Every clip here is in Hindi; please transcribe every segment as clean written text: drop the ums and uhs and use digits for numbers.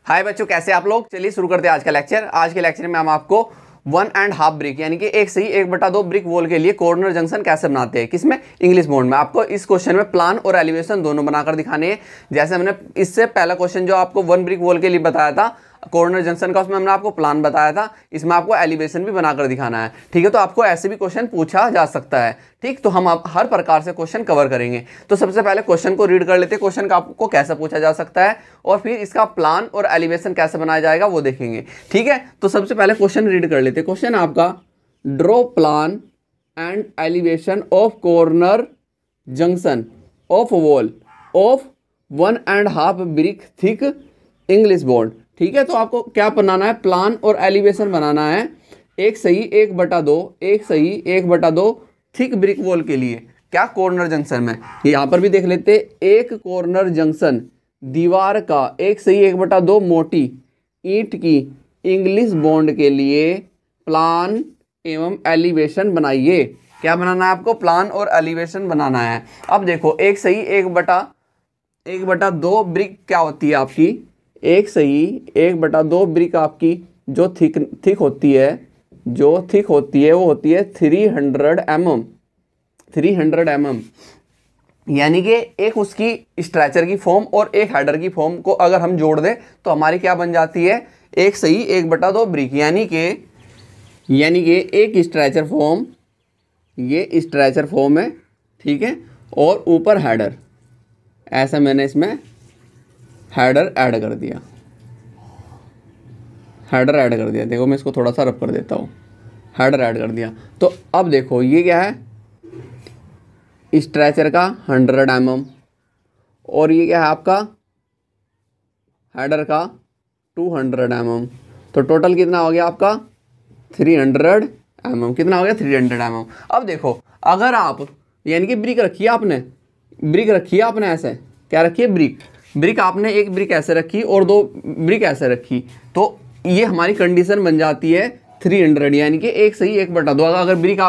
हाय बच्चों, कैसे आप लोग। चलिए शुरू करते हैं आज का लेक्चर। आज के लेक्चर में हम आपको 1.5 ब्रिक यानी कि 1/2 ब्रिक वॉल के लिए कॉर्नर जंक्शन कैसे बनाते हैं, किसमें, इंग्लिश बोर्ड में। आपको इस क्वेश्चन में प्लान और एलिवेशन दोनों बनाकर दिखाने हैं। जैसे हमने इससे पहला क्वेश्चन जो आपको 1 ब्रिक वॉल के लिए बताया था कॉर्नर जंक्शन का, उसमें हमने आपको प्लान बताया था। इसमें आपको एलिवेशन भी बनाकर दिखाना है, ठीक है। तो आपको ऐसे भी क्वेश्चन पूछा जा सकता है, ठीक। तो हम आप हर प्रकार से क्वेश्चन कवर करेंगे। तो सबसे पहले क्वेश्चन को रीड कर लेते हैं, क्वेश्चन का आपको कैसे पूछा जा सकता है और फिर इसका प्लान और एलिवेशन कैसे बनाया जाएगा वो देखेंगे, ठीक है। तो सबसे पहले क्वेश्चन रीड कर लेते हैं। क्वेश्चन आपका, draw plan and elevation of corner junction of wall of 1.5 brick thick English board, ठीक है। तो आपको क्या बनाना है, प्लान और एलिवेशन बनाना है 1/1/2 थिक ब्रिक वॉल के लिए, क्या, कॉर्नर जंक्शन में। यहाँ पर भी देख लेते, एक कॉर्नर जंक्शन दीवार का 1/1/2 मोटी ईंट की इंग्लिश बॉन्ड के लिए प्लान एवं एलिवेशन बनाइए। क्या बनाना है आपको, प्लान और एलिवेशन बनाना है। अब देखो 1/1/2 ब्रिक क्या होती है आपकी, 1/1/2 ब्रिक आपकी जो थिक होती है, वो होती है 300 mm। यानी कि एक उसकी स्ट्रेचर की फॉर्म और एक हेडर की फॉर्म को अगर हम जोड़ दें तो हमारी क्या बन जाती है, 1/1/2 ब्रिक। यानी कि एक स्ट्रेचर फॉर्म, ये स्ट्रेचर फॉर्म है, ठीक है, और ऊपर हेडर। ऐसा मैंने इसमें हेडर ऐड कर दिया, देखो मैं इसको थोड़ा सा रब कर देता हूँ, हेडर ऐड कर दिया। तो अब देखो ये क्या है, स्ट्रेचर का 100 mm और ये क्या है आपका, हेडर का 200 mm। तो टोटल कितना हो गया आपका 300 mm। कितना हो गया 300 mm। अब देखो अगर आप यानी कि ब्रिक रखी है आपने, ऐसे क्या रखी है, ब्रिक आपने एक ब्रिक ऐसे रखी और 2 ब्रिक ऐसे रखी, तो ये हमारी कंडीशन बन जाती है 300, यानी कि 1/1/2। अगर ब्रिक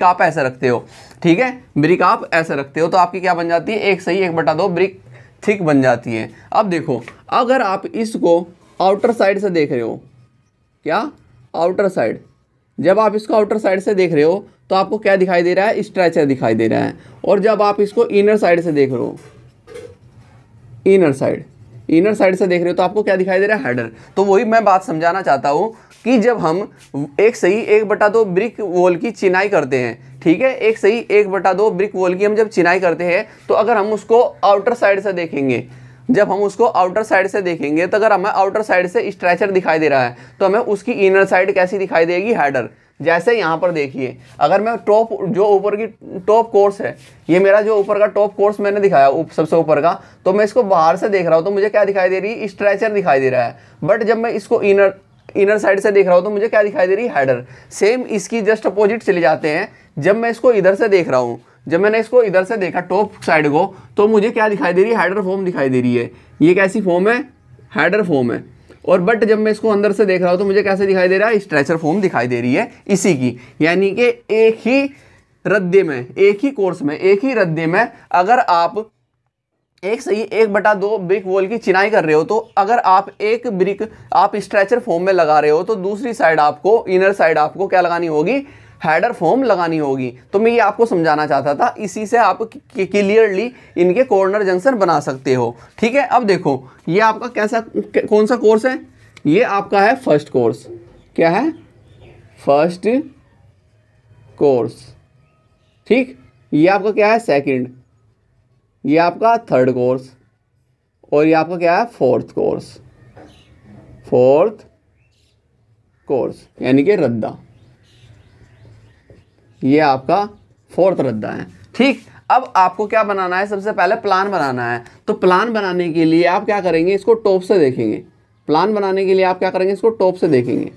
आप ऐसे रखते हो, ठीक है, ब्रिक आप ऐसे रखते हो तो आपकी क्या बन जाती है, 1/1/2 ब्रिक थिक बन जाती है। अब देखो अगर आप इसको आउटर साइड से देख रहे हो, क्या, आउटर साइड, जब आप इसको आउटर साइड से देख रहे हो तो आपको क्या दिखाई दे रहा है, स्ट्रेचर दिखाई दे रहा है। और जब आप इसको इनर साइड से देख रहे हो, इनर साइड से देख रहे हो तो आपको क्या दिखाई दे रहा है, हेडर। तो वही मैं बात समझाना चाहता हूँ कि जब हम 1/1/2 ब्रिक वॉल की चिनाई करते हैं, ठीक है, 1/1/2 ब्रिक वॉल की हम जब चिनाई करते हैं तो अगर हम उसको आउटर साइड से देखेंगे, तो अगर हमें आउटर साइड से स्ट्रेचर दिखाई दे रहा है तो हमें उसकी इनर साइड कैसी दिखाई देगी, हेडर। जैसे यहाँ पर देखिए, अगर मैं जो ऊपर की टॉप कोर्स है, ये मेरा जो ऊपर का टॉप कोर्स मैंने दिखाया सबसे ऊपर का, तो मैं इसको बाहर से देख रहा हूँ तो मुझे क्या दिखाई दे रही है, स्ट्रेचर दिखाई दे रहा है। बट जब मैं इसको इनर साइड से देख रहा हूँ तो मुझे क्या दिखाई दे रही है, हेडर। सेम इसकी जस्ट अपोजिट चले जाते हैं। जब मैं इसको इधर से देख रहा हूँ, जब मैंने इसको इधर से देखा टॉप साइड को, तो मुझे क्या दिखाई दे रही है, हेडर फॉर्म दिखाई दे रही है। ये कैसी फॉर्म है, हेडर फॉर्म है। और बट जब मैं इसको अंदर से देख रहा हूँ तो मुझे कैसे दिखाई दे रहा है, स्ट्रेचर फॉर्म दिखाई दे रही है इसी की। यानी कि एक ही रद्दे में, एक ही कोर्स में, एक ही रद्दे में अगर आप 1/1/2 ब्रिक वॉल की चिनाई कर रहे हो, तो अगर आप एक ब्रिक आप स्ट्रेचर फॉर्म में लगा रहे हो तो दूसरी साइड आपको, इनर साइड आपको क्या लगानी होगी, हेडर फॉर्म लगानी होगी। तो मैं ये आपको समझाना चाहता था, इसी से आप क्लियरली इनके कॉर्नर जंक्शन बना सकते हो, ठीक है। अब देखो ये आपका कौन सा कोर्स है, ये आपका है फर्स्ट कोर्स। क्या है, फर्स्ट कोर्स, ठीक। ये आपका क्या है, सेकंड। ये आपका थर्ड कोर्स और ये आपका क्या है, फोर्थ कोर्स यानी कि रद्दा। ये आपका फोर्थ रद्दा है, ठीक। अब आपको क्या बनाना है, सबसे पहले प्लान बनाना है। तो प्लान बनाने के लिए आप क्या करेंगे, इसको टॉप से देखेंगे।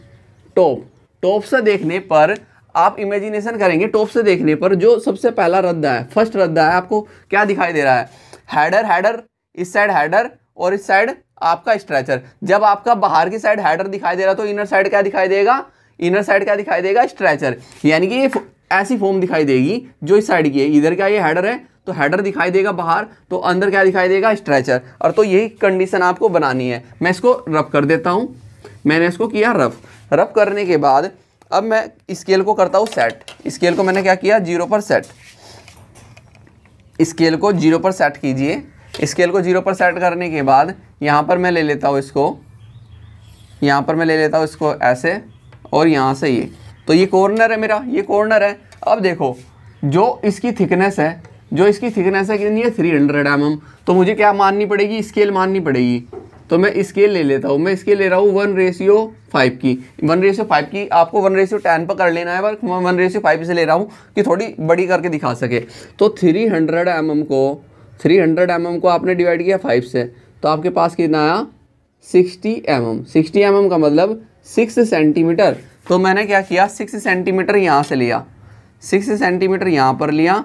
टॉप से देखने पर आप इमेजिनेशन करेंगे, टॉप से देखने पर जो सबसे पहला रद्दा है, फर्स्ट रद्दा है, आपको क्या दिखाई दे रहा है, हेडर, इस साइड हेडर और इस साइड आपका स्ट्रेचर। जब आपका बाहर की साइड हेडर दिखाई दे रहा तो इनर साइड क्या दिखाई देगा, स्ट्रेचर। यानी कि ये ऐसी फॉर्म दिखाई देगी जो इस साइड की है, इधर क्या ये हेडर है तो हेडर दिखाई देगा बाहर, तो अंदर क्या दिखाई देगा, स्ट्रेचर। और तो यही कंडीशन आपको बनानी है। मैं इसको रफ कर देता हूँ। मैंने इसको किया रफ करने के बाद अब मैं स्केल को करता हूँ सेट। स्केल को मैंने क्या किया, 0 पर सेट। स्केल को 0 पर सेट कीजिए। स्केल को 0 पर सेट करने के बाद यहाँ पर मैं ले लेता हूँ इसको, यहाँ पर मैं ले लेता हूँ इसको ऐसे, और यहाँ से ये, तो ये कॉर्नर है मेरा, ये कॉर्नर है। अब देखो जो इसकी थिकनेस है, कितनी है, 300 mm। तो मुझे क्या माननी पड़ेगी, स्केल माननी पड़ेगी। तो मैं स्केल ले लेता हूँ, मैं स्केल ले रहा हूँ 1:5 की। 1:5 की आपको 1:10 पर कर लेना है, पर 1:5 से ले रहा हूँ कि थोड़ी बड़ी करके दिखा सके। तो 300 mm को आपने डिवाइड किया 5 से, तो आपके पास कितना आया, 60 mm। 60 mm का मतलब 6 सेंटीमीटर। तो मैंने क्या किया, 6 सेंटीमीटर यहाँ से लिया, 6 सेंटीमीटर यहाँ पर लिया,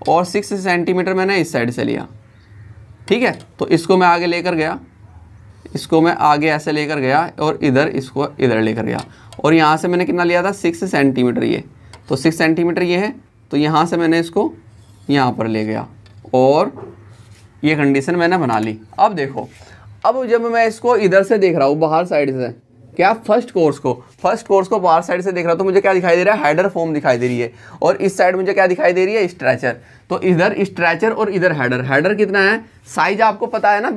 और 6 सेंटीमीटर मैंने इस साइड से लिया। ठीक है, तो इसको मैं आगे लेकर गया, इसको मैं आगे ऐसे लेकर गया, और इधर इसको इधर लेकर गया, और यहाँ से मैंने कितना लिया था, 6 सेंटीमीटर ये, तो 6 सेंटीमीटर ये है, तो यहाँ से मैंने इसको यहाँ पर ले गया, और ये कंडीशन मैंने बना ली। अब देखो, अब जब मैं इसको इधर से देख रहा हूँ बाहर साइड से, क्या, फर्स्ट कोर्स को बाहर साइड से देख रहा हूँ, तो मुझे क्या दिखाई दे रहा है, हेडर फॉर्म दिखाई दे रही है, और इस साइड मुझे क्या दिखाई दे रही है, स्ट्रेचर। तो इधर स्ट्रेचर और इधर हेडर। हेडर कितना है, साइज आपको पता है ना,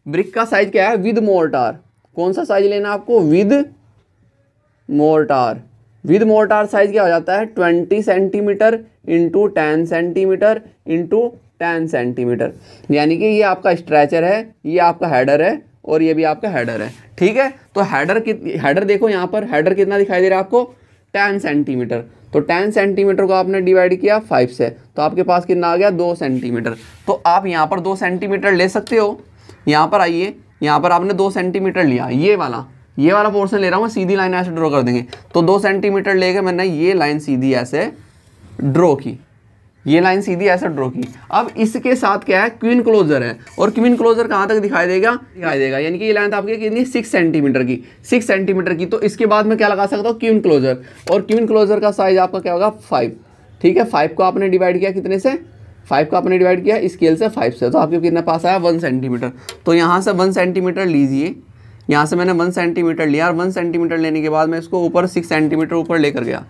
ब्रिक का साइज क्या है, विद मोर्टार। कौन सा साइज लेना आपको, विद मोर्टार साइज क्या हो जाता है, 20 centimetre into 10 centimetre into 10 centimetre. यानी कि ये आपका स्ट्रेचर है, ये आपका हेडर है, और ये भी आपका हेडर है। ठीक है, तो हेडर देखो यहाँ पर, हेडर कितना दिखाई दे रहा है आपको, 10 सेंटीमीटर। तो 10 सेंटीमीटर को आपने डिवाइड किया 5 से, तो आपके पास कितना आ गया, 2 सेंटीमीटर। तो आप यहाँ पर 2 सेंटीमीटर ले सकते हो। यहाँ पर आइए, यहाँ पर आपने 2 सेंटीमीटर लिया, ये वाला पोर्शन ले रहा हूँ मैं, सीधी लाइन ऐसे ड्रॉ कर देंगे। तो 2 सेंटीमीटर लेके मैंने ये लाइन सीधी ऐसे ड्रॉ की, अब इसके साथ क्या है, क्वीन क्लोजर है, और क्वीन क्लोजर कहाँ तक दिखाई देगा, यानी कि ये लाइन आपकी कितनी, 6 सेंटीमीटर की। तो इसके बाद मैं क्या लगा सकता हूँ, क्वीन क्लोजर, और क्वीन क्लोजर का साइज आपका क्या होगा, 5। ठीक है, 5 को आपने डिवाइड किया कितने से, 5 को आपने डिवाइड किया स्केल से 5 से, तो आपके कितने पास आया, 1 सेंटीमीटर। तो यहाँ से 1 सेंटीमीटर लीजिए, यहाँ से मैंने 1 सेंटीमीटर लिया, और 1 सेंटीमीटर लेने के बाद मैं इसको ऊपर 6 सेंटीमीटर ऊपर लेकर गया।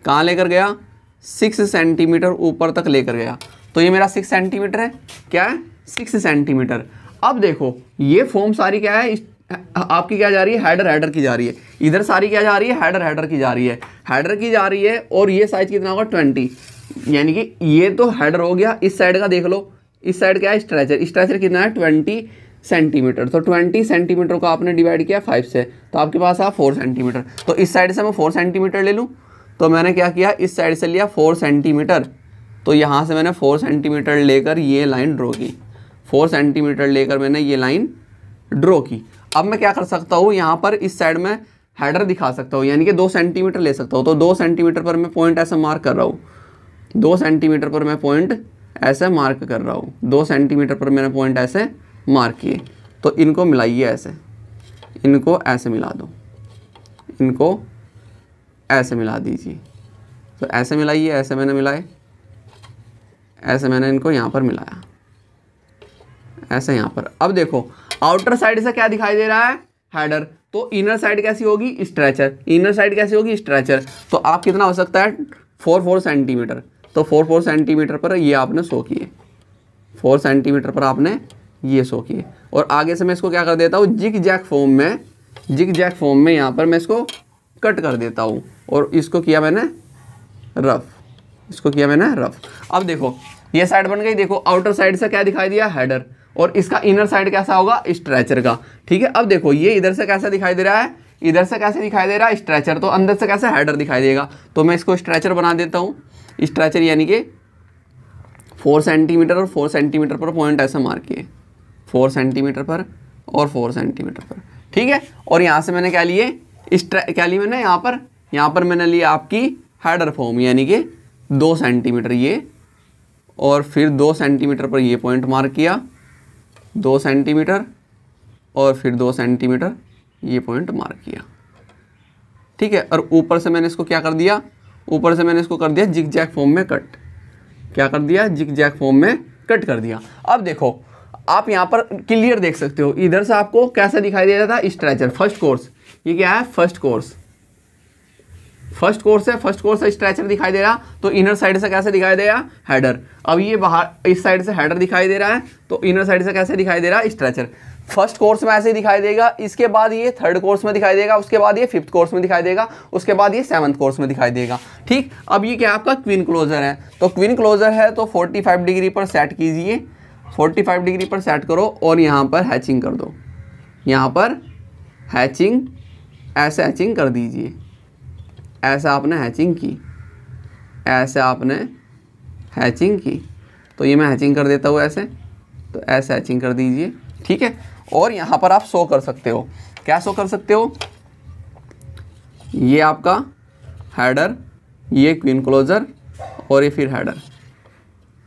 कहाँ लेकर गया, 6 सेंटीमीटर ऊपर तक लेकर गया। तो ये मेरा 6 सेंटीमीटर है, क्या है, 6 सेंटीमीटर। अब देखो ये फॉर्म सारी क्या है, आपकी क्या जा रही है, हेडर की जा रही है। इधर सारी क्या जा रही है, हेडर की जा रही है, और ये साइज कितना होगा, 20। यानी कि ये तो हेडर हो गया। इस साइड का देख लो, इस साइड क्या है, स्ट्रेचर कितना है, 20 सेंटीमीटर। तो 20 सेंटीमीटर को आपने डिवाइड किया 5 से, तो आपके पास आ 4 सेंटीमीटर। तो इस साइड से मैं 4 सेंटीमीटर ले लूँ, तो मैंने क्या किया, इस साइड से लिया 4 सेंटीमीटर। तो यहाँ से मैंने 4 सेंटीमीटर लेकर ये लाइन ड्रॉ की, 4 सेंटीमीटर लेकर मैंने ये लाइन ड्रॉ की। अब मैं क्या कर सकता हूँ, यहाँ पर इस साइड में हेडर दिखा सकता हूँ, यानी कि 2 सेंटीमीटर ले सकता हूँ। तो 2 सेंटीमीटर पर मैं पॉइंट ऐसे मार्क कर रहा हूँ, 2 सेंटीमीटर पर मैं पॉइंट ऐसे मार्क कर रहा हूँ, 2 सेंटीमीटर पर मैंने पॉइंट ऐसे मार्क किए। तो इनको मिलाइए ऐसे, इनको ऐसे मिला दो, इनको ऐसे मिला दीजिए। तो ऐसे मिलाइए, ऐसे मैंने मिलाए, ऐसे मैंने इनको यहाँ पर मिलाया, ऐसे यहाँ पर। अब देखो आउटर साइड से क्या दिखाई दे रहा है, हेडर। तो इनर साइड कैसी होगी, स्ट्रेचर। तो आप कितना हो सकता है, 4 सेंटीमीटर। तो 4 सेंटीमीटर पर ये आपने शो किए, 4 सेंटीमीटर पर आपने ये शो किए। और आगे से मैं इसको क्या कर देता हूँ, जिग जैक फॉर्म में यहाँ पर मैं इसको कट कर देता हूँ, और इसको किया मैंने रफ। अब देखो ये साइड बन गई। देखो आउटर साइड से क्या दिखाई दिया, हेडर, और इसका इनर साइड कैसा होगा, स्ट्रेचर का। ठीक है, अब देखो ये इधर से कैसा दिखाई दे रहा है, स्ट्रेचर। तो अंदर से कैसा, हेडर दिखाई देगा। तो मैं इसको स्ट्रेचर बना देता हूँ, स्ट्रेचर यानी कि 4 सेंटीमीटर और 4 सेंटीमीटर पर पॉइंट ऐसे मार्क किए, 4 सेंटीमीटर पर और 4 सेंटीमीटर पर। ठीक है, और यहाँ से मैंने क्या लिए, मैंने यहाँ पर मैंने लिया आपकी हेडर फॉर्म, यानी कि 2 सेंटीमीटर ये, और फिर 2 सेंटीमीटर पर ये पॉइंट मार्क किया, 2 सेंटीमीटर, और फिर 2 सेंटीमीटर ये पॉइंट मार्क किया। ठीक है, और ऊपर से मैंने इसको क्या कर दिया, जिग जैग फॉर्म में कट। क्या कर दिया, जिग जैग फॉर्म में कट कर दिया। अब देखो आप यहाँ पर क्लियर देख सकते हो, इधर से आपको कैसे दिखाई दे रहा था, स्ट्रेचर फर्स्ट कोर्स, ये क्या है फर्स्ट कोर्स, फर्स्ट कोर्स है, फर्स्ट कोर्स से स्ट्रेचर दिखाई दे रहा, तो इनर साइड से कैसे दिखाई देगा, हेडर। अब ये बाहर इस साइड से हेडर दिखाई दे रहा है, तो इनर साइड से कैसे दिखाई दे रहा है, स्ट्रेचर। फर्स्ट कोर्स में ऐसे दिखाई देगा, इसके बाद ये थर्ड कोर्स में दिखाई देगा, उसके बाद ये फिफ्थ कोर्स में दिखाई देगा, उसके बाद ये सेवंथ कोर्स में दिखाई देगा। ठीक, अब ये क्या आपका क्वीन क्लोजर है, तो क्वीन क्लोजर है तो 45 डिग्री पर सेट कीजिए, 45 डिग्री पर सेट करो और यहाँ पर हैचिंग कर दो, यहाँ पर हैचिंग, ऐसे हैचिंग कर दीजिए, ऐसा आपने हैचिंग की, ऐसे आपने हैचिंग की, तो ये मैं हैचिंग कर देता हूँ ऐसे, तो ऐसे हैचिंग कर दीजिए। ठीक है, और यहाँ पर आप शो कर सकते हो, क्या शो कर सकते हो, ये आपका हेडर, ये क्वीन क्लोजर और ये फिर हेडर,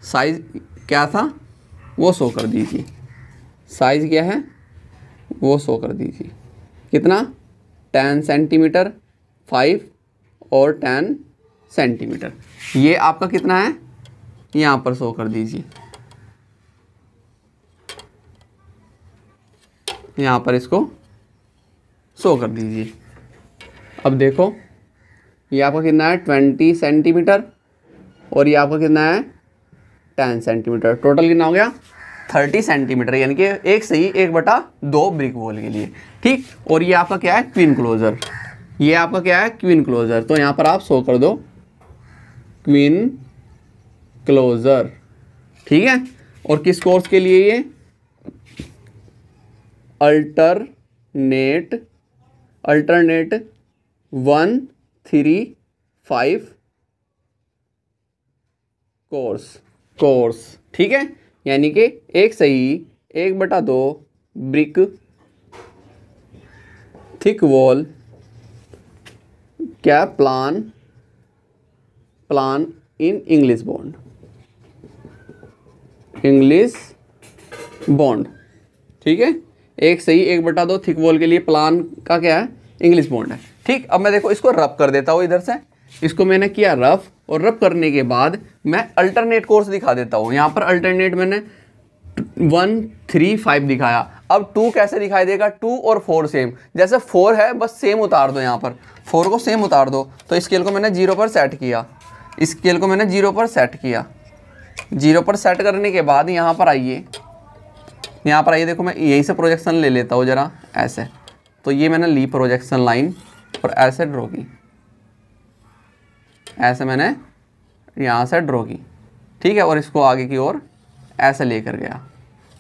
साइज क्या था वो शो कर दीजिए, साइज क्या है वो शो कर दीजिए, कितना 10 सेंटीमीटर, 5 और 10 सेंटीमीटर, ये आपका कितना है यहाँ पर शो कर दीजिए, यहाँ पर इसको शो कर दीजिए। अब देखो ये आपका कितना है 20 सेंटीमीटर और ये आपका कितना है 10 सेंटीमीटर, टोटल कितना हो गया 30 सेंटीमीटर, यानी कि एक सही 1/2 ब्रिक वॉल के लिए। ठीक, और ये आपका क्या है क्वीन क्लोजर, ये आपका क्या है क्वीन क्लोजर, तो यहाँ पर आप शो कर दो क्वीन क्लोजर। ठीक है, और किस कोर्स के लिए ये, अल्टरनेट 1, 3, 5 कोर्स। ठीक है, यानी कि एक सही 1/2 ब्रिक थिक वॉल क्या प्लान इन इंग्लिश बॉन्ड। ठीक है, एक सही 1/2 थिक वॉल के लिए प्लान का क्या है, इंग्लिश बॉन्ड है। ठीक, अब मैं देखो इसको रब कर देता हूँ, इधर से इसको मैंने किया रफ, और रब करने के बाद मैं अल्टरनेट कोर्स दिखा देता हूँ। यहाँ पर अल्टरनेट मैंने 1, 3, 5 दिखाया। अब 2 कैसे दिखाई देगा, 2 और 4 सेम, जैसे 4 है बस सेम उतार दो, यहाँ पर 4 को सेम उतार दो। तो स्केल को मैंने 0 पर सेट किया, स्केल को मैंने 0 पर सेट किया, 0 पर सेट करने के बाद यहाँ पर आइए, यहाँ पर आइए, देखो मैं यहीं से प्रोजेक्शन ले लेता हूँ जरा ऐसे, तो ये मैंने ली प्रोजेक्शन लाइन और ऐसे ड्रॉ की, ऐसे मैंने यहाँ से ड्रॉ की। ठीक है, और इसको आगे की ओर ऐसे लेकर गया,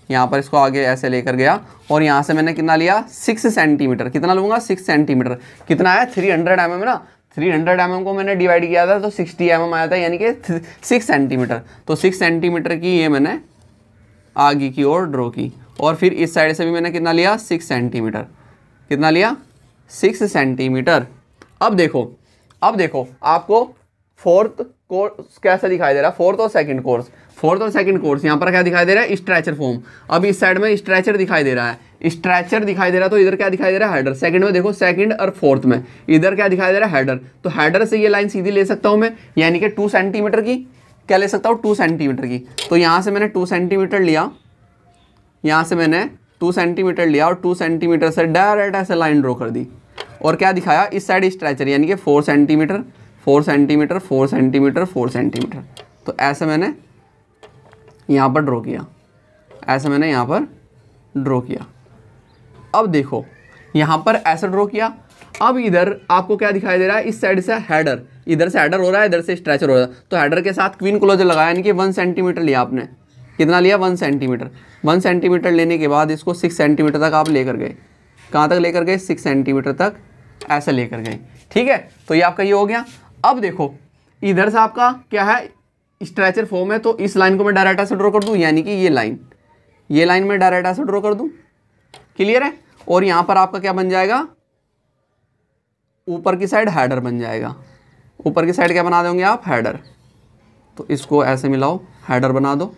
यहाँ पर इसको आगे ऐसे लेकर गया, और यहाँ से मैंने कितना लिया 6 सेंटीमीटर, कितना लूँगा 6 सेंटीमीटर, कितना है 300 mm ना, 300 mm को मैंने डिवाइड किया था तो 60 mm आया था, यानी कि 6 सेंटीमीटर। तो 6 सेंटीमीटर की ये मैंने आगे की ओर ड्रॉ की, और फिर इस साइड से भी मैंने कितना लिया 6 सेंटीमीटर, कितना लिया 6 सेंटीमीटर। अब देखो आपको फोर्थ कोर्स कैसा दिखाई दे रहा है, फोर्थ और सेकंड कोर्स, यहाँ पर क्या दिखाई दे रहा है स्ट्रेचर फॉर्म। अब इस साइड में स्ट्रेचर दिखाई दे रहा है, स्ट्रेचर दिखाई दे रहा है, तो इधर क्या दिखाई दे रहा है हेडर। सेकंड में देखो, सेकंड और फोर्थ में इधर क्या दिखाई दे रहा है हेडर, तो हेडर से ये लाइन सीधी ले सकता हूँ मैं, यानी कि 2 सेंटीमीटर की क्या ले सकता हूँ 2 सेंटीमीटर की। तो यहाँ से मैंने 2 सेंटीमीटर लिया, यहाँ से मैंने 2 सेंटीमीटर लिया और 2 सेंटीमीटर से डायरेक्ट ऐसे लाइन ड्रॉ कर दी, और क्या दिखाया इस साइड स्ट्रेचर, यानी कि 4 सेंटीमीटर 4 सेंटीमीटर 4 सेंटीमीटर 4 सेंटीमीटर। तो ऐसे मैंने यहाँ पर ड्रॉ किया, ऐसे मैंने यहाँ पर ड्रॉ किया। अब देखो यहाँ पर ऐसे ड्रॉ किया, अब इधर आपको क्या दिखाई दे रहा है, इस साइड से हेडर, इधर से हेडर हो रहा है, इधर से स्ट्रेचर हो रहा है, तो हेडर के साथ क्वीन क्लोजर लगाया, यानी कि 1 सेंटीमीटर लिया आपने, कितना लिया 1 सेंटीमीटर। 1 सेंटीमीटर लेने के बाद इसको 6 सेंटीमीटर तक आप लेकर गए, कहाँ तक लेकर गए 6 सेंटीमीटर तक ऐसे लेकर गए। ठीक है, तो ये आपका ये हो गया। अब देखो इधर से आपका क्या है स्ट्रेचर फॉर्म है, तो इस लाइन को मैं डायरेक्ट ऐसे ड्रॉ कर दूं, यानी कि ये लाइन मैं डायरेक्ट ऐसे ड्रॉ कर दूं, क्लियर है। और यहाँ पर आपका क्या बन जाएगा, ऊपर की साइड हेडर बन जाएगा, ऊपर की साइड क्या बना दोगे आप हेडर। तो इसको ऐसे मिलाओ, हेडर बना दो,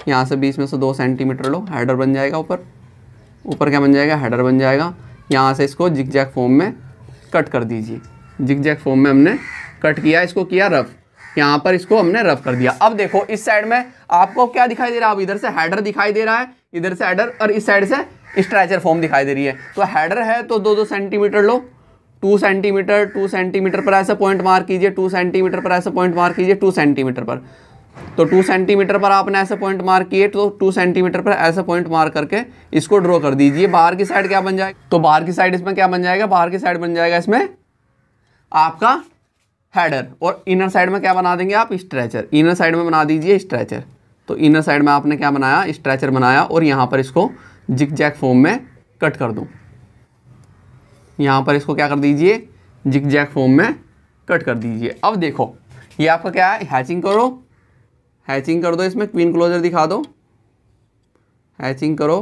यहाँ से बीच में से 2 सेंटीमीटर लो, हेडर बन जाएगा, ऊपर क्या बन जाएगा हेडर बन जाएगा। यहाँ से इसको जिग जैग फॉर्म में कट कर दीजिए, जिग जैग फॉर्म में हमने कट किया, इसको किया रफ, यहाँ पर इसको हमने रफ कर दिया। अब देखो इस साइड में आपको क्या दिखाई दे रहा है, अब इधर से हेडर दिखाई दे रहा है, इधर से हेडर, और इस साइड से स्ट्रेचर फॉर्म दिखाई दे रही है। तो हेडर है तो 2-2 सेंटीमीटर लो, 2 सेंटीमीटर, 2 सेंटीमीटर पर ऐसा पॉइंट मार्क कीजिए, 2 सेंटीमीटर पर ऐसा पॉइंट मार्क कीजिए, 2 सेंटीमीटर पर। तो 2 सेंटीमीटर पर आपने ऐसा पॉइंट मार्क किए, तो 2 सेंटीमीटर पर ऐसा पॉइंट मार्क करके इसको ड्रॉ कर दीजिए। बाहर की साइड क्या बन जाएगा, तो बाहर की साइड इसमें क्या बन जाएगा, बाहर की साइड बन जाएगा इसमें आपका हेडर, और इनर साइड में क्या बना देंगे आप, स्ट्रेचर। इनर साइड में बना दीजिए स्ट्रेचर। तो इनर साइड में आपने क्या बनाया, स्ट्रेचर बनाया, और यहाँ पर इसको जिग-जैग फॉर्म में कट कर दूं। यहाँ पर इसको क्या कर दीजिए, जिग-जैग फॉर्म में कट कर दीजिए। अब देखो ये आपका क्या है, हैचिंग करो, हैचिंग कर दो, इसमें क्वीन क्लोजर दिखा दो, हैचिंग करो,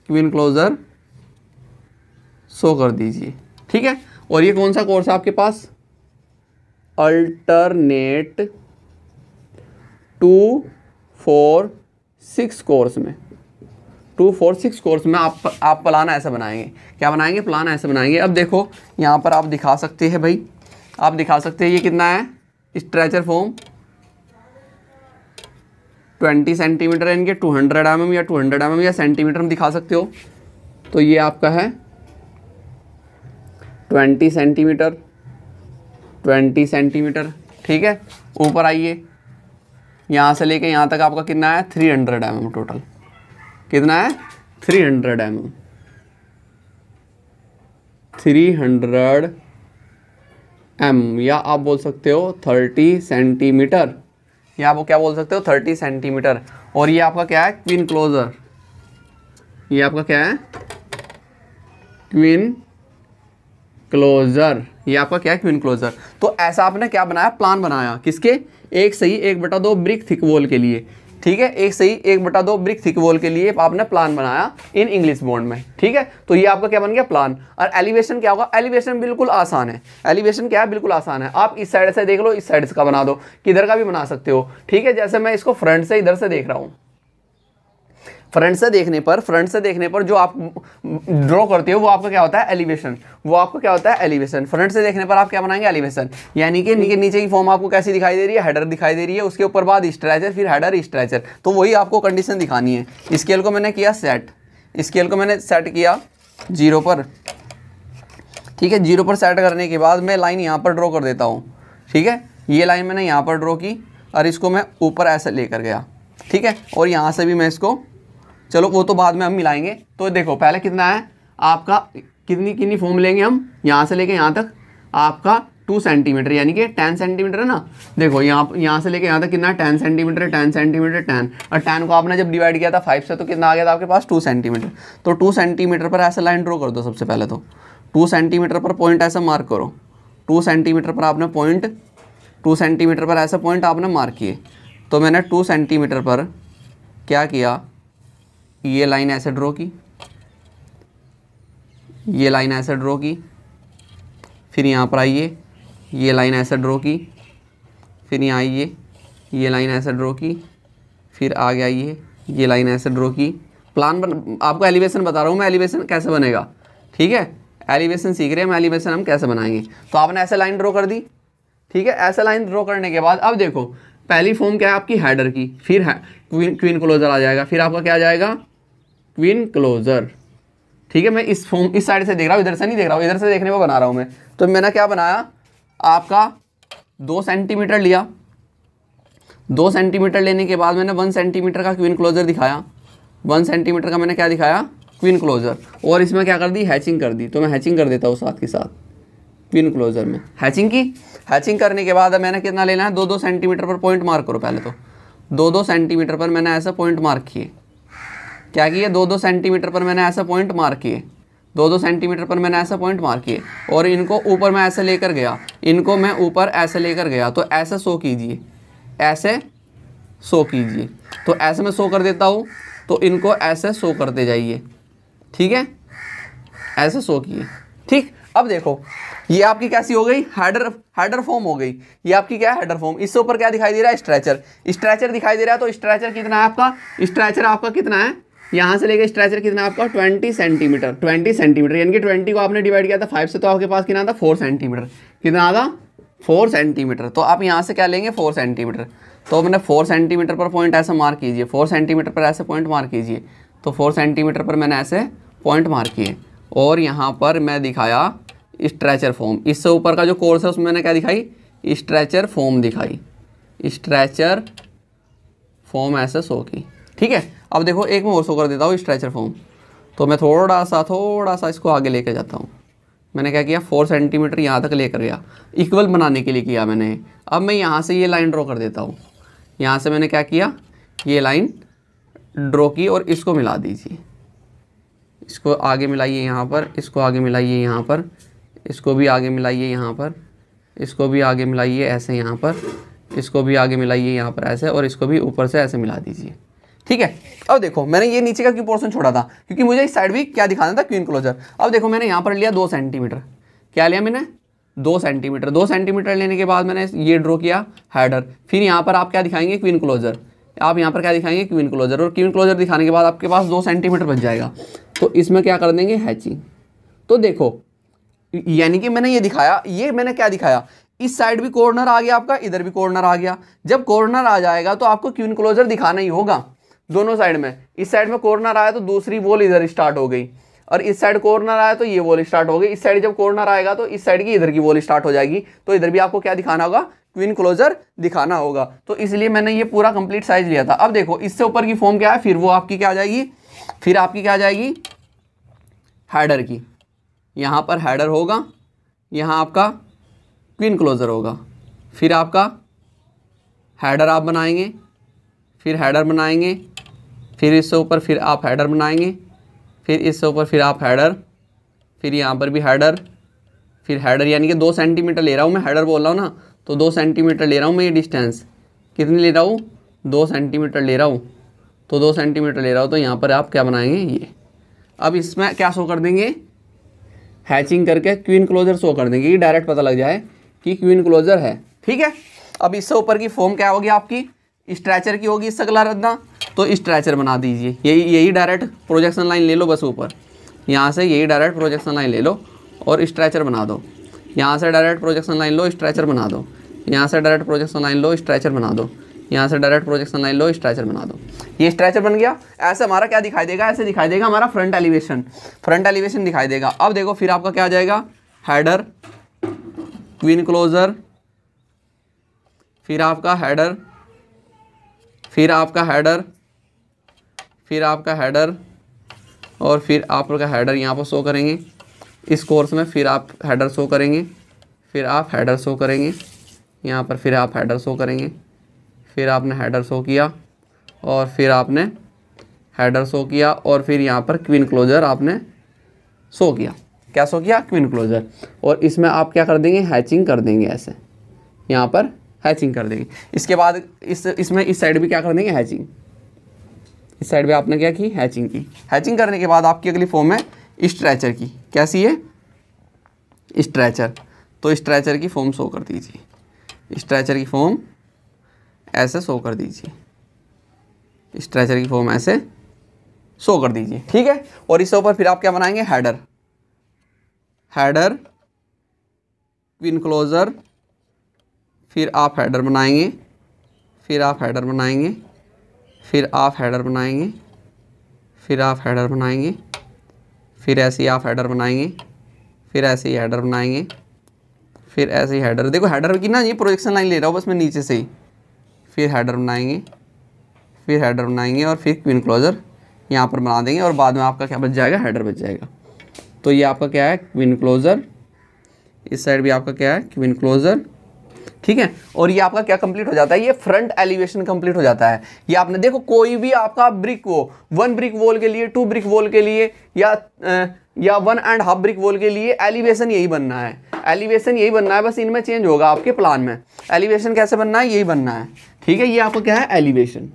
क्वीन क्लोजर शो कर दीजिए, ठीक है। और ये कौन सा कोर्स है आपके पास, अल्टरनेट 2, 4, 6 कोर्स में, 2, 4, 6 कोर्स में आप प्लान ऐसे बनाएंगे। क्या बनाएंगे, प्लान ऐसे बनाएंगे। अब देखो यहाँ पर आप दिखा सकते हैं भाई, आप दिखा सकते हैं ये कितना है, स्ट्रेचर फॉर्म 20 सेंटीमीटर, इनके 200 mm या 200 mm या सेंटीमीटर में दिखा सकते हो। तो ये आपका है 20 सेंटीमीटर, 20 सेंटीमीटर, ठीक है। ऊपर आइए, यहाँ से लेके यहाँ तक आपका कितना है, 300 mm टोटल। कितना है, 300 mm, 300 mm, या आप बोल सकते हो 30 सेंटीमीटर, या आप क्या बोल सकते हो 30 सेंटीमीटर। और ये आपका क्या है, क्वीन क्लोजर। ये आपका क्या है, क्वीन क्लोजर। ये आपका क्या है, क्वीन क्लोजर। तो ऐसा आपने क्या बनाया, प्लान बनाया, किसके, 1:1/2 ब्रिक थिक वॉल के लिए, ठीक है। 1:1/2 ब्रिक थिक वॉल के लिए आपने प्लान बनाया इन इंग्लिश बॉन्ड में, ठीक है। तो ये आपका क्या बन गया, प्लान। और एलिवेशन क्या होगा, एलिवेशन बिल्कुल आसान है। एलिवेशन क्या है, बिल्कुल आसान है। आप इस साइड से देख लो, इस साइड से का बना दो, किधर का भी बना सकते हो, ठीक है। जैसे मैं इसको फ्रंट से इधर से देख रहा हूँ, फ्रंट से देखने पर जो आप ड्रॉ करते हो वो आपका क्या होता है, एलिवेशन। वो आपका क्या होता है, एलिवेशन। फ्रंट से देखने पर आप क्या बनाएंगे, एलिवेशन। यानी कि नीचे की फॉर्म आपको कैसी दिखाई दे रही है, हेडर दिखाई दे रही है, उसके ऊपर बाद स्ट्रेचर, फिर हेडर, स्ट्रेचर। तो वही आपको कंडीशन दिखानी है। स्केल को मैंने किया सेट, स्केल को मैंने सेट किया 0 पर, ठीक है। 0 पर सेट करने के बाद मैं लाइन यहाँ पर ड्रॉ कर देता हूँ, ठीक है। ये लाइन मैंने यहाँ पर ड्रॉ की और इसको मैं ऊपर ऐसे लेकर गया, ठीक है। और यहाँ से भी मैं इसको, चलो वो तो बाद में हम मिलाएंगे। तो देखो पहले कितना है आपका, कितनी फॉर्म लेंगे हम, यहाँ से लेके यहाँ तक आपका 2 सेंटीमीटर, यानी कि 10 सेंटीमीटर है ना। देखो यहाँ से लेके यहाँ तक कितना है, 10 सेंटीमीटर, 10 सेंटीमीटर, 10, और 10 को आपने जब डिवाइड किया था 5 से तो कितना आ गया था आपके पास, 2 सेंटीमीटर। तो 2 सेंटीमीटर पर ऐसा लाइन ड्रॉ कर दो। सबसे पहले तो 2 सेंटीमीटर पर पॉइंट ऐसा मार्क करो, 2 सेंटीमीटर पर आपने पॉइंट, 2 सेंटीमीटर पर ऐसा पॉइंट आपने मार्क किए। तो मैंने 2 सेंटीमीटर पर क्या किया, ये लाइन ऐसे ड्रॉ की, ये लाइन ऐसे ड्रॉ की, फिर यहाँ पर आइए, ये लाइन ऐसे ड्रॉ की, फिर यहाँ आइए, ये लाइन ऐसे ड्रॉ की, फिर आगे आइए, ये लाइन ऐसे ड्रॉ की। प्लान आपको एलिवेशन बता रहा हूँ मैं, एलिवेशन कैसे बनेगा, ठीक है। एलिवेशन सीख रहे हैं हम, एलिवेशन हम कैसे बनाएंगे। तो आपने ऐसे लाइन ड्रॉ कर दी, ठीक है। ऐसे लाइन ड्रॉ करने के बाद अब देखो पहली फॉर्म क्या है आपकी, हेडर की, फिर क्वीन क्लोजर आ जाएगा, फिर आपका क्या आ जाएगा, क्वीन क्लोजर, ठीक है। मैं इस फॉर्म इस साइड से देख रहा हूँ, इधर से नहीं देख रहा हूँ, इधर से देखने को बना रहा हूँ मैं। तो मैंने क्या बनाया, आपका 2 सेंटीमीटर लिया, 2 सेंटीमीटर लेने के बाद मैंने 1 सेंटीमीटर का क्वीन क्लोजर दिखाया, 1 सेंटीमीटर का मैंने क्या दिखाया, क्वीन क्लोजर। और इसमें क्या कर दी, हैचिंग कर दी। तो मैं हैचिंग कर देता हूँ साथ के साथ क्वीन क्लोजर में हैचिंग की। हैचिंग करने के बाद मैंने कितना लेना है, 2-2 सेंटीमीटर पर पॉइंट मार्क करो। पहले तो 2-2 सेंटीमीटर पर मैंने ऐसा पॉइंट मार्क किए। क्या किए, 2-2 सेंटीमीटर पर मैंने ऐसा पॉइंट मार्क किए, 2-2 सेंटीमीटर पर मैंने ऐसा पॉइंट मार्क किए। और इनको ऊपर मैं ऐसे लेकर गया, इनको मैं ऊपर ऐसे लेकर गया। तो ऐसे शो कीजिए, ऐसे शो कीजिए। तो ऐसे मैं शो कर देता हूँ, तो इनको ऐसे शो करते जाइए, ठीक है। ऐसे शो किए, ठीक। अब देखो ये आपकी कैसी हो गई, हेडर फॉर्म हो गई। ये आपकी क्या है, हेडर फॉर्म। इससे ऊपर क्या दिखाई दे रहा है, स्ट्रेचर दिखाई दे रहा है। तो स्ट्रेचर कितना है आपका, स्ट्रेचर आपका कितना है, यहाँ से लेकर स्ट्रेचर कितना है आपका, 20 सेंटीमीटर, 20 सेंटीमीटर। यानी कि 20 को आपने डिवाइड किया था 5 से, तो आपके पास कितना था, 4 सेंटीमीटर। कितना था, 4 सेंटीमीटर, तो आप यहाँ से क्या लेंगे 4 सेंटीमीटर। तो मैंने 4 सेंटीमीटर पर पॉइंट ऐसे मार्क कीजिए, 4 सेंटीमीटर पर ऐसे पॉइंट मार्क कीजिए। तो 4 सेंटीमीटर पर मैंने ऐसे पॉइंट मार्क किए और यहाँ पर मैं दिखाया स्ट्रेचर फॉर्म। इससे ऊपर का जो कोर्स है उसमें मैंने क्या दिखाई, स्ट्रेचर फॉर्म दिखाई, स्ट्रेचर फॉर्म ऐसे शो की। ठीक है, अब देखो एक मैं और शो कर देता हूँ स्ट्रेचर फॉर्म। तो मैं थोड़ा सा इसको आगे लेकर जाता हूँ। मैंने क्या किया 4 सेंटीमीटर यहाँ तक लेकर गया, इक्वल बनाने के लिए किया मैंने। अब मैं यहाँ से ये लाइन ड्रॉ कर देता हूँ। यहाँ से मैंने क्या किया, ये लाइन ड्रॉ की और इसको मिला दीजिए। इसको आगे मिलाइए यहाँ पर, इसको आगे मिलाइए यहाँ पर, इसको भी आगे मिलाइए यहाँ पर, इसको भी आगे मिलाइए ऐसे यहाँ पर, इसको भी आगे मिलाइए यहाँ पर ऐसे, और इसको भी ऊपर से ऐसे मिला दीजिए। ठीक है, अब देखो मैंने ये नीचे का क्यों पोर्शन छोड़ा था, क्योंकि मुझे इस साइड भी क्या दिखाना था, क्वीन क्लोजर। अब देखो मैंने यहाँ पर लिया 2 सेंटीमीटर, क्या लिया मैंने 2 सेंटीमीटर। 2 सेंटीमीटर लेने के बाद मैंने ये ड्रॉ किया हेडर। फिर यहाँ पर आप क्या दिखाएंगे, क्वीन क्लोजर। आप यहाँ पर क्या दिखाएंगे, क्वीन क्लोजर। और क्वीन क्लोजर दिखाने के बाद आपके पास 2 सेंटीमीटर बच जाएगा। तो इसमें क्या कर देंगे, हैचिंग। तो देखो यानी कि मैंने ये दिखाया, ये मैंने क्या दिखाया, इस साइड भी कॉर्नर आ गया आपका, इधर भी कॉर्नर आ गया। जब कॉर्नर आ जाएगा तो आपको क्वीन क्लोजर दिखाना ही होगा दोनों साइड में। इस साइड में कॉर्नर आया तो दूसरी वॉल इधर स्टार्ट हो गई, और इस साइड कॉर्नर आया तो ये वॉल स्टार्ट हो गई। इस साइड जब कॉर्नर आएगा तो इस साइड की इधर की वॉल स्टार्ट हो जाएगी। तो इधर भी आपको क्या दिखाना होगा, क्वीन क्लोजर दिखाना होगा। तो इसलिए मैंने ये पूरा कंप्लीट साइज लिया था। अब देखो इससे ऊपर की फॉर्म क्या है, फिर वो आपकी क्या आ जाएगी, फिर आपकी क्या आ जाएगी, हेडर की। यहाँ पर हेडर होगा, यहाँ आपका क्वीन क्लोजर होगा। फिर आपका हेडर आप बनाएंगे, फिर हेडर बनाएंगे, फिर इससे ऊपर फिर आप हेडर बनाएंगे, फिर इससे ऊपर फिर आप हेडर, फिर यहाँ पर भी हेडर, फिर हेडर। यानी कि 2 सेंटीमीटर ले रहा हूँ मैं, हेडर बोल रहा हूँ ना, तो 2 सेंटीमीटर ले रहा हूँ मैं। ये डिस्टेंस कितनी ले रहा हूँ, 2 सेंटीमीटर ले रहा हूँ। तो 2 सेंटीमीटर ले रहा हूँ, तो यहाँ पर आप क्या बनाएंगे, ये। अब इसमें क्या शो कर देंगे, हैचिंग करके क्वीन क्लोजर शो कर देंगे, ये डायरेक्ट पता लग जाए कि क्वीन क्लोजर है। ठीक है, अब इससे ऊपर की फॉर्म क्या होगी आपकी, स्ट्रेचर की होगी, इससे गला रखना। तो स्ट्रेचर बना दीजिए, यही डायरेक्ट प्रोजेक्शन लाइन ले लो बस ऊपर, यहाँ से यही डायरेक्ट प्रोजेक्शन लाइन ले लो और स्ट्रेचर बना दो। यहाँ से डायरेक्ट प्रोजेक्शन लाइन लो, स्ट्रेचर बना दो। यहाँ से डायरेक्ट प्रोजेक्शन लाइन लो, स्ट्रेचर बना दो। यहाँ से डायरेक्ट प्रोजेक्शन लाइन लो, स्ट्रेचर बना दो। ये स्ट्रेचर बन गया। ऐसे हमारा क्या दिखाई देगा, ऐसे दिखाई देगा हमारा फ्रंट एलिवेशन, फ्रंट एलिवेशन दिखाई देगा। अब देखो फिर आपका क्या आ जाएगा, हेडर, क्वीन क्लोजर, फिर आपका हेडर, फिर आपका हेडर, फिर आपका हेडर, और फिर आपका हेडर यहाँ पर शो करेंगे इस कोर्स में। फिर आप हेडर शो करेंगे, फिर आप हेडर शो करेंगे यहाँ पर, फिर आप हेडर शो करेंगे, फिर आपने हेडर शो किया, और फिर आपने हेडर शो किया, और फिर यहाँ पर क्वीन क्लोजर आपने शो किया। क्या शो किया, क्वीन क्लोजर। और इसमें आप क्या कर देंगे, हैचिंग कर देंगे, ऐसे यहाँ पर हैचिंग कर देंगे। इसके बाद इसमें इस साइड भी क्या कर देंगे, हैचिंग। इस साइड भी आपने क्या की, हैचिंग की। हैचिंग करने के बाद आपकी अगली फॉर्म है स्ट्रेचर की। कैसी है, स्ट्रेचर। तो स्ट्रेचर की फॉर्म शो कर दीजिए, स्ट्रेचर की फॉर्म ऐसे शो कर दीजिए, स्ट्रेचर की फॉर्म ऐसे शो कर दीजिए। ठीक है, और इसके ऊपर फिर आप क्या बनाएंगे, हेडर, हेडर, क्वीन क्लोजर, फिर आप हेडर बनाएंगे, फिर आप हेडर बनाएंगे, फिर आप हेडर बनाएंगे, फिर आप हेडर बनाएंगे, फिर ऐसे ही आप हेडर बनाएंगे, फिर ऐसे ही हेडर बनाएंगे, फिर ऐसे ही हेडर। देखो हेडर की ना ये प्रोजेक्शन लाइन ले रहा हूँ बस मैं नीचे से ही। फिर हेडर बनाएंगे, फिर हेडर बनाएंगे, और फिर क्वीन क्लोजर यहाँ पर बना देंगे, और बाद में आपका क्या बच जाएगा, हेडर बच जाएगा। तो ये आपका क्या है, क्वीन क्लोजर। इस साइड भी आपका क्या है, क्वीन क्लोजर। ठीक है, और ये आपका क्या कंप्लीट हो जाता है, ये फ्रंट एलिवेशन कंप्लीट हो जाता है। ये आपने देखो कोई भी आपका ब्रिक वो 1 ब्रिक वॉल के लिए, 2 ब्रिक वॉल के लिए, या 1.5 ब्रिक वॉल के लिए एलिवेशन यही बनना है, एलिवेशन यही बनना है। बस इनमें चेंज होगा आपके प्लान में, एलिवेशन कैसे बनना है, यही बनना है। ठीक है, ये आपका क्या है, एलिवेशन।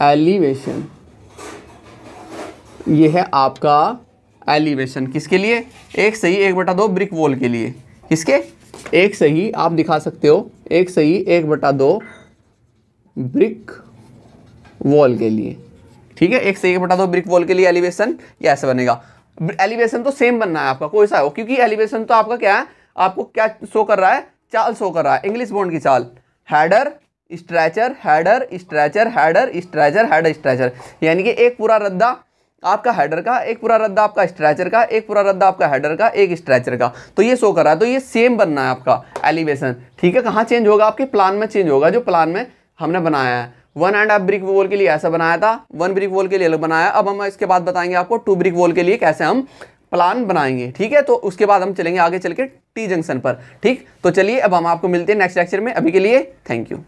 एलिवेशन ये है आपका एलिवेशन, किसके लिए, एक सही 1/2 ब्रिक वॉल के लिए। किसके, एक सही आप दिखा सकते हो, एक सही 1/2 ब्रिक वॉल के लिए। ठीक है, एक सही 1/2 ब्रिक वॉल के लिए एलिवेशन ये ऐसे बनेगा। एलिवेशन तो सेम बनना है आपका, कोई सा हो, क्योंकि एलिवेशन तो आपका क्या है, आपको क्या शो कर रहा है, चाल शो कर रहा है, इंग्लिश बॉन्ड की चाल, header stretcher header stretcher header stretcher header stretcher, यानी कि एक पूरा रद्दा आपका हेडर का, एक पूरा रद्दा आपका स्ट्रेचर का, एक पूरा रद्दा आपका हेडर का, एक स्ट्रेचर का, तो ये शो कर रहा है। तो ये सेम बनना है आपका एलिवेशन, ठीक है। कहाँ चेंज होगा, आपके प्लान में चेंज होगा, जो प्लान में हमने बनाया है। 1.5 ब्रिक वॉल के लिए ऐसा बनाया था, 1 ब्रिक वॉल के लिए अलग बनाया। अब हम इसके बाद बताएंगे आपको 2 ब्रिक वॉल के लिए कैसे हम प्लान बनाएंगे, ठीक है। तो उसके बाद हम चलेंगे आगे चल के टी जंक्शन पर, ठीक। तो चलिए अब हम आपको मिलते हैं नेक्स्ट लेक्चर में, अभी के लिए थैंक यू।